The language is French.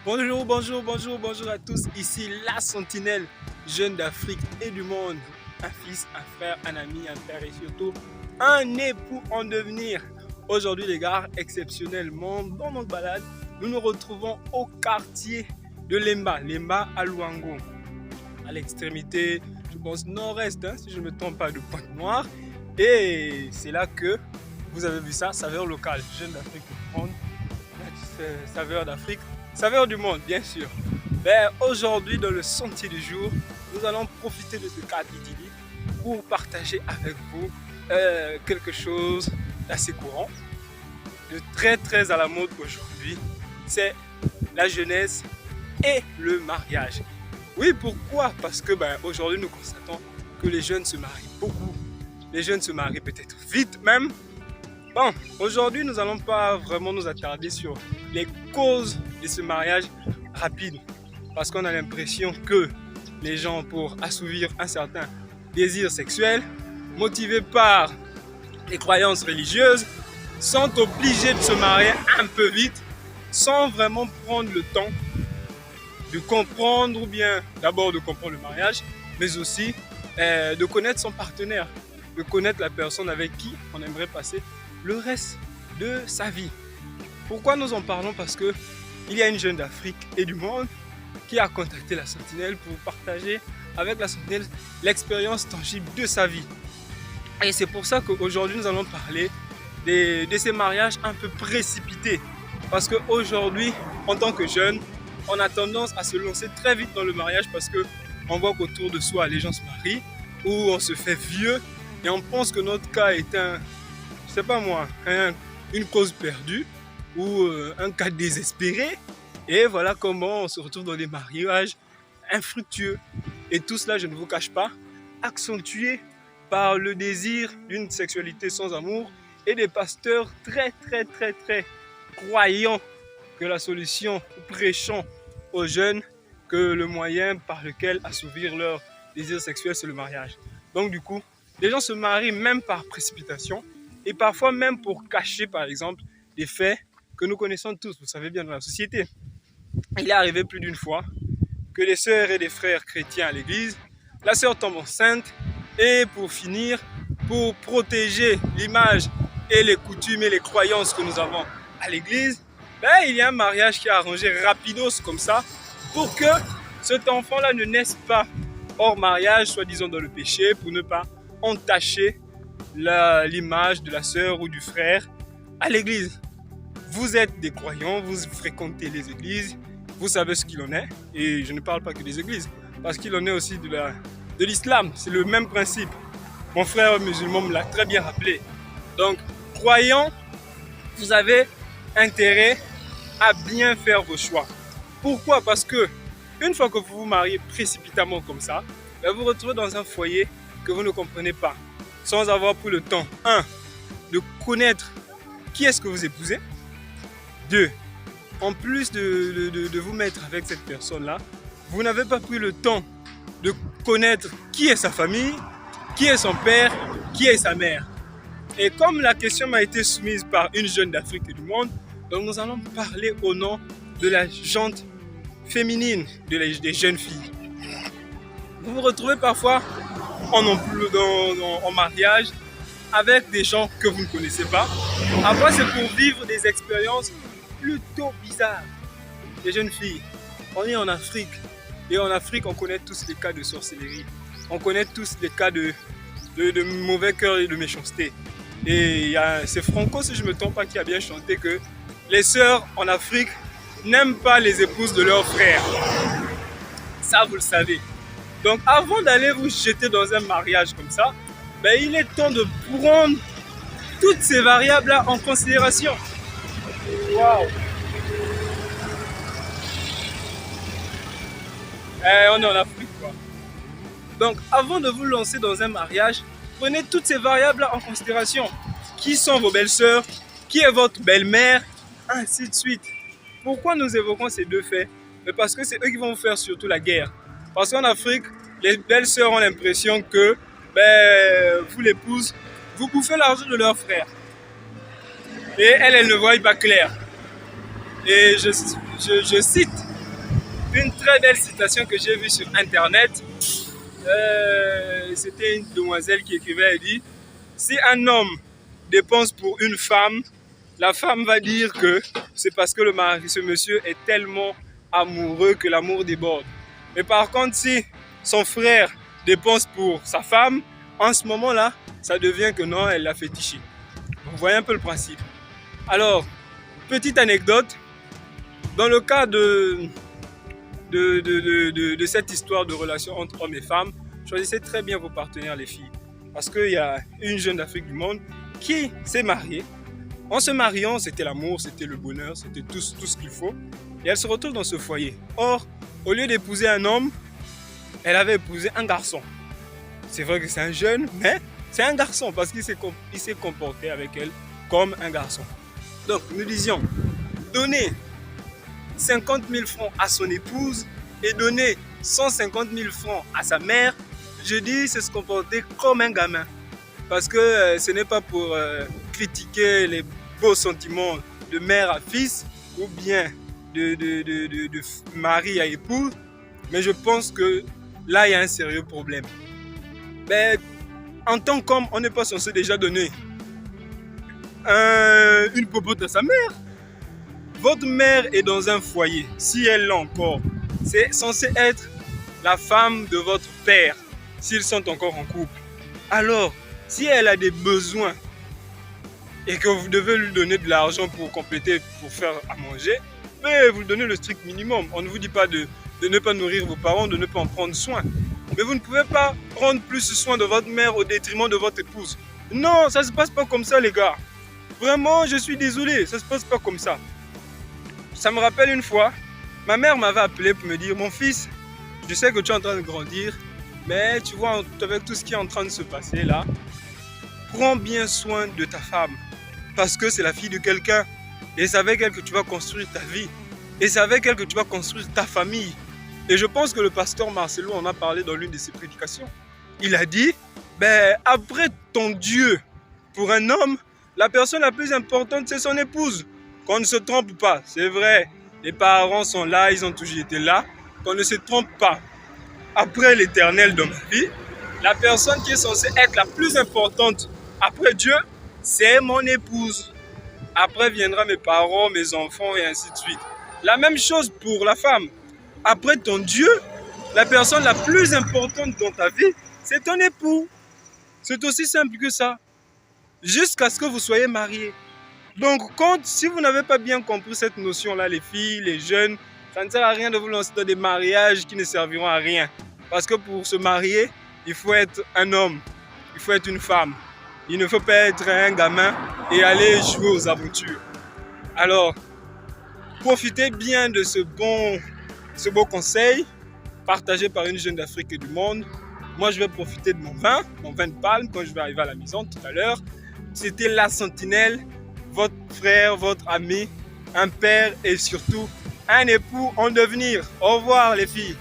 Bonjour, bonjour, bonjour, bonjour à tous. Ici la sentinelle jeune d'Afrique et du monde. Un fils, un frère, un ami, un père et surtout un époux en devenir. Aujourd'hui les gars, exceptionnellement dans notre balade, nous nous retrouvons au quartier de Lemba, Lemba à Luango, à l'extrémité, je pense nord-est, si je ne me trompe pas, de Pointe-Noire. Et c'est là que vous avez vu ça, saveur locale, jeune d'Afrique et du monde, saveur d'Afrique. Saveur du monde, bien sûr. Ben, aujourd'hui, dans le sentier du jour, nous allons profiter de ce cadre idyllique pour partager avec vous quelque chose d'assez courant, de très à la mode aujourd'hui. C'est la jeunesse et le mariage. Oui, pourquoi? Parce que aujourd'hui, nous constatons que les jeunes se marient beaucoup. Les jeunes se marient peut-être vite même. Bon, aujourd'hui, nous n'allons pas vraiment nous attarder sur les causes de ce mariage rapide. Parce qu'on a l'impression que les gens, pour assouvir un certain désir sexuel, motivés par les croyances religieuses, sont obligés de se marier un peu vite, sans vraiment prendre le temps de comprendre, ou bien d'abord de comprendre le mariage, mais aussi de connaître son partenaire, de connaître la personne avec qui on aimerait passer le reste de sa vie. Pourquoi nous en parlons? Parce que il y a une jeune d'Afrique et du monde qui a contacté la sentinelle pour partager avec la sentinelle l'expérience tangible de sa vie. Et c'est pour ça qu'aujourd'hui nous allons parler de ces mariages un peu précipités. Parce qu'aujourd'hui, en tant que jeune, on a tendance à se lancer très vite dans le mariage parce qu'on voit qu'autour de soi les gens se marient ou on se fait vieux et on pense que notre cas est je sais pas moi, une cause perdue ou un cas désespéré. Et voilà comment on se retrouve dans des mariages infructueux. Et tout cela, je ne vous cache pas, accentué par le désir d'une sexualité sans amour et des pasteurs très croyants que la solution, prêchant aux jeunes que le moyen par lequel assouvir leur désir sexuel, c'est le mariage. Donc du coup, les gens se marient même par précipitation et parfois même pour cacher par exemple des faits que nous connaissons tous, vous savez bien, dans la société. Il est arrivé plus d'une fois que des sœurs et des frères chrétiens à l'église, la sœur tombe enceinte et pour finir, pour protéger l'image et les coutumes et les croyances que nous avons à l'église, il y a un mariage qui est arrangé rapidos comme ça pour que cet enfant-là ne naisse pas hors mariage, soi-disant dans le péché, pour ne pas entacher l'image de la sœur ou du frère à l'église. Vous êtes des croyants, vous fréquentez les églises, vous savez ce qu'il en est, et je ne parle pas que des églises, parce qu'il en est aussi de l'islam, c'est le même principe. Mon frère musulman me l'a très bien rappelé. Donc, croyants, vous avez intérêt à bien faire vos choix. Pourquoi? Parce que une fois que vous vous mariez précipitamment comme ça, vous vous retrouvez dans un foyer que vous ne comprenez pas, sans avoir pris le temps, de connaître qui est-ce que vous épousez. 2, en plus de vous mettre avec cette personne-là, vous n'avez pas pris le temps de connaître qui est sa famille, qui est son père, qui est sa mère. Et comme la question m'a été soumise par une jeune d'Afrique et du monde, donc nous allons parler au nom de la gente féminine des jeunes filles. Vous vous retrouvez parfois en mariage avec des gens que vous ne connaissez pas. Après, c'est pour vivre des expériences plutôt bizarres. Les jeunes filles, on est en Afrique. Et en Afrique, on connaît tous les cas de sorcellerie. On connaît tous les cas de mauvais cœur et de méchanceté. Et c'est Franco, si je ne me trompe pas, qui a bien chanté que les sœurs en Afrique n'aiment pas les épouses de leurs frères. Ça, vous le savez. Donc, avant d'aller vous jeter dans un mariage comme ça, il est temps de prendre toutes ces variables-là en considération. Waouh! On est en Afrique, quoi. Donc, avant de vous lancer dans un mariage, prenez toutes ces variables-là en considération. Qui sont vos belles-sœurs? Qui est votre belle-mère? Ainsi de suite. Pourquoi nous évoquons ces deux faits? Parce que c'est eux qui vont vous faire surtout la guerre. Parce qu'en Afrique, les belles-sœurs ont l'impression que vous l'épousez, vous bouffez l'argent de leur frère. Et elles ne voient pas clair. Et je cite une très belle citation que j'ai vue sur internet. C'était une demoiselle qui écrivait, elle dit: si un homme dépense pour une femme, la femme va dire que c'est parce que ce monsieur est tellement amoureux que l'amour déborde. Mais par contre, si son frère dépense pour sa femme, en ce moment-là, ça devient que non, elle l'a fétiché. Vous voyez un peu le principe. Alors, petite anecdote, dans le cas de cette histoire de relation entre hommes et femmes, choisissez très bien vos partenaires, les filles. Parce qu'il y a une jeune d'Afrique du monde qui s'est mariée. En se mariant, c'était l'amour, c'était le bonheur, c'était tout ce qu'il faut. Et elle se retrouve dans ce foyer. Or, au lieu d'épouser un homme, elle avait épousé un garçon. C'est vrai que c'est un jeune, mais c'est un garçon parce qu'il s'est comporté avec elle comme un garçon. Donc, nous disions, donner 50 000 francs à son épouse et donner 150 000 francs à sa mère, je dis, c'est se comporter comme un gamin. Parce que ce n'est pas pour critiquer les beaux sentiments de mère à fils ou bien de mari à épouse, mais je pense que là, il y a un sérieux problème. Mais en tant qu'homme, on n'est pas censé déjà donner une popote à sa mère. Votre mère est dans un foyer, si elle l'a encore. C'est censé être la femme de votre père, s'ils sont encore en couple. Alors, si elle a des besoins et que vous devez lui donner de l'argent pour compléter, pour faire à manger, mais vous lui donnez le strict minimum. On ne vous dit pas de ne pas nourrir vos parents, de ne pas en prendre soin. Mais vous ne pouvez pas prendre plus soin de votre mère au détriment de votre épouse. Non, ça ne se passe pas comme ça, les gars. Vraiment, je suis désolé, ça ne se passe pas comme ça. Ça me rappelle une fois, ma mère m'avait appelé pour me dire: mon fils, je sais que tu es en train de grandir, mais tu vois, avec tout ce qui est en train de se passer là, prends bien soin de ta femme. Parce que c'est la fille de quelqu'un. Et c'est avec elle que tu vas construire ta vie. Et c'est avec elle que tu vas construire ta famille. Et je pense que le pasteur Marcelo en a parlé dans l'une de ses prédications. Il a dit, après ton Dieu, pour un homme, la personne la plus importante, c'est son épouse. Qu'on ne se trompe pas, c'est vrai. Les parents sont là, ils ont toujours été là. Qu'on ne se trompe pas. Après l'Éternel dans ma vie, la personne qui est censée être la plus importante après Dieu, c'est mon épouse. Après viendra mes parents, mes enfants et ainsi de suite. La même chose pour la femme. Après ton Dieu, la personne la plus importante dans ta vie, c'est ton époux. C'est aussi simple que ça. Jusqu'à ce que vous soyez mariés. Donc, si vous n'avez pas bien compris cette notion-là, les filles, les jeunes, ça ne sert à rien de vous lancer dans des mariages qui ne serviront à rien. Parce que pour se marier, il faut être un homme, il faut être une femme. Il ne faut pas être un gamin et aller jouer aux aventures. Alors, profitez bien de ce beau conseil partagé par une jeune d'Afrique et du monde. Moi, je vais profiter de mon vin de palme, quand je vais arriver à la maison tout à l'heure. C'était La Sentinelle, votre frère, votre ami, un père et surtout un époux en devenir. Au revoir les filles.